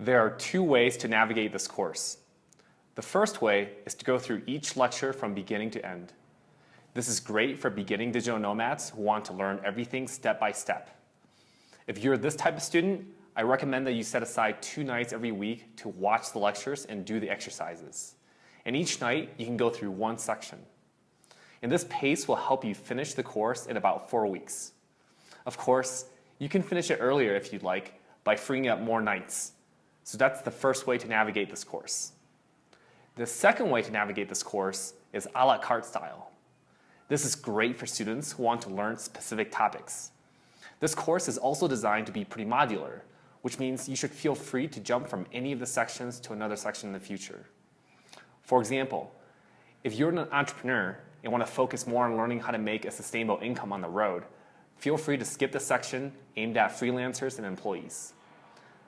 There are two ways to navigate this course. The first way is to go through each lecture from beginning to end. This is great for beginning digital nomads who want to learn everything step by step. If you're this type of student, I recommend that you set aside 2 nights every week to watch the lectures and do the exercises. And each night, you can go through one section. And this pace will help you finish the course in about 4 weeks. Of course, you can finish it earlier if you'd like by freeing up more nights. So that's the first way to navigate this course. The second way to navigate this course is a la carte style. This is great for students who want to learn specific topics. This course is also designed to be pretty modular, which means you should feel free to jump from any of the sections to another section in the future. For example, if you're an entrepreneur and want to focus more on learning how to make a sustainable income on the road, feel free to skip the section aimed at freelancers and employees.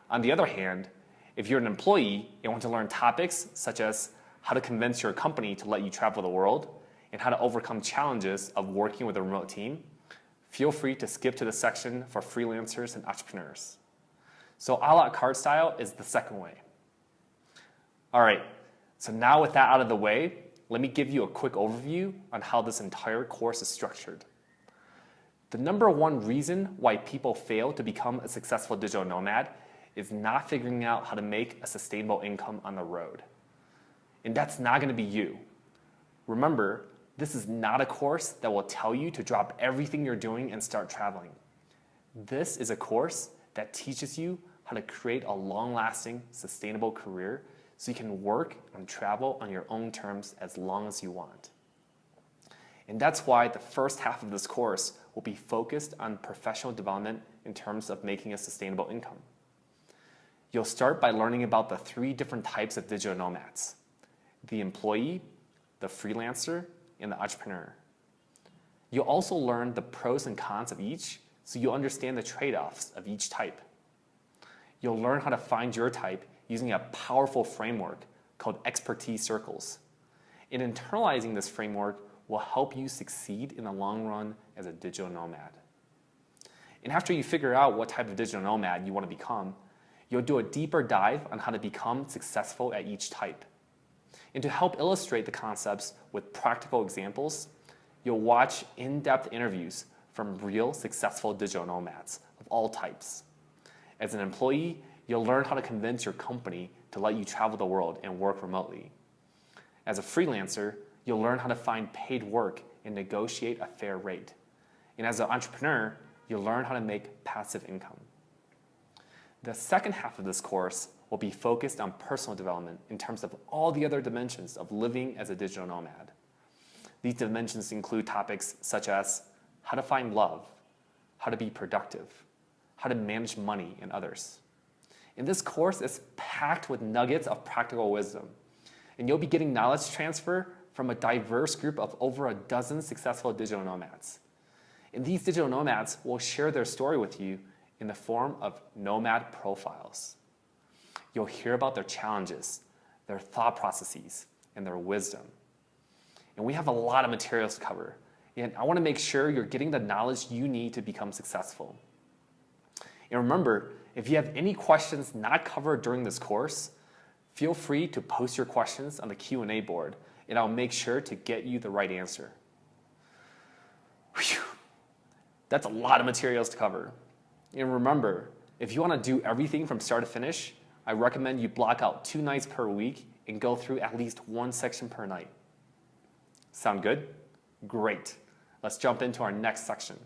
On the other hand, if you're an employee and want to learn topics such as how to convince your company to let you travel the world and how to overcome challenges of working with a remote team, feel free to skip to the section for freelancers and entrepreneurs. So a la carte style is the second way. All right, so now with that out of the way, let me give you a quick overview on how this entire course is structured. The number one reason why people fail to become a successful digital nomad is not figuring out how to make a sustainable income on the road. And that's not going to be you. Remember, this is not a course that will tell you to drop everything you're doing and start traveling. This is a course that teaches you how to create a long-lasting, sustainable career so you can work and travel on your own terms as long as you want. And that's why the first half of this course will be focused on professional development in terms of making a sustainable income. You'll start by learning about the 3 different types of digital nomads: the employee, the freelancer, and the entrepreneur. You'll also learn the pros and cons of each so you'll understand the trade-offs of each type. You'll learn how to find your type using a powerful framework called expertise circles. And internalizing this framework will help you succeed in the long run as a digital nomad. And after you figure out what type of digital nomad you want to become, you'll do a deeper dive on how to become successful at each type. And to help illustrate the concepts with practical examples, you'll watch in-depth interviews from real successful digital nomads of all types. As an employee, you'll learn how to convince your company to let you travel the world and work remotely. As a freelancer, you'll learn how to find paid work and negotiate a fair rate. And as an entrepreneur, you'll learn how to make passive income. The second half of this course will be focused on personal development in terms of all the other dimensions of living as a digital nomad. These dimensions include topics such as how to find love, how to be productive, how to manage money and others. And this course is packed with nuggets of practical wisdom. And you'll be getting knowledge transfer from a diverse group of over a dozen successful digital nomads. And these digital nomads will share their story with you in the form of nomad profiles. You'll hear about their challenges, their thought processes, and their wisdom. And we have a lot of materials to cover. And I want to make sure you're getting the knowledge you need to become successful. And remember, if you have any questions not covered during this course, feel free to post your questions on the Q&A board, and I'll make sure to get you the right answer. Whew. That's a lot of materials to cover. And remember, if you want to do everything from start to finish, I recommend you block out 2 nights per week and go through at least 1 section per night. Sound good? Great. Let's jump into our next section.